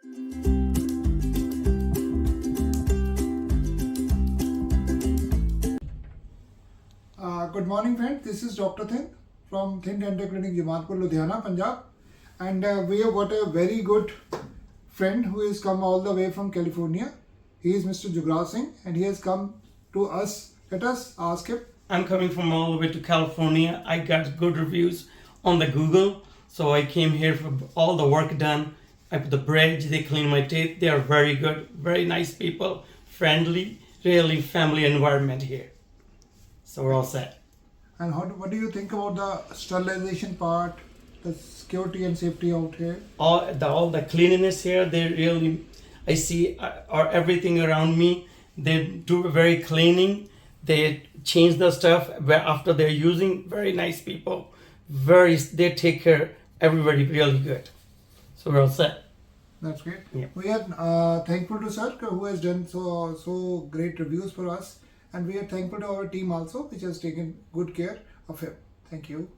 Good morning, friends. This is Dr. Singh from Singh Dental Clinic, Jamalpur Ludhiana, Punjab. And we have got a very good friend who has come all the way from California. He is Mr. Jugraj Singh, and he has come to us. Let us ask him. I'm coming from all the way to California. I got good reviews on the Google, so I came here for all the work done. I put the bridge, they clean my teeth. They are very good, very nice people, friendly, really family environment here. So we're all set. And what do you think about the sterilization part, the security and safety out here? All the cleanliness here, they really, I see everything around me. They do very cleaning. They change the stuff after they're using. Very nice people. They take care everybody really good. So we're all set. That's great. Yeah. We are thankful to Sir who has done so great reviews for us, and we are thankful to our team also, which has taken good care of him. Thank you.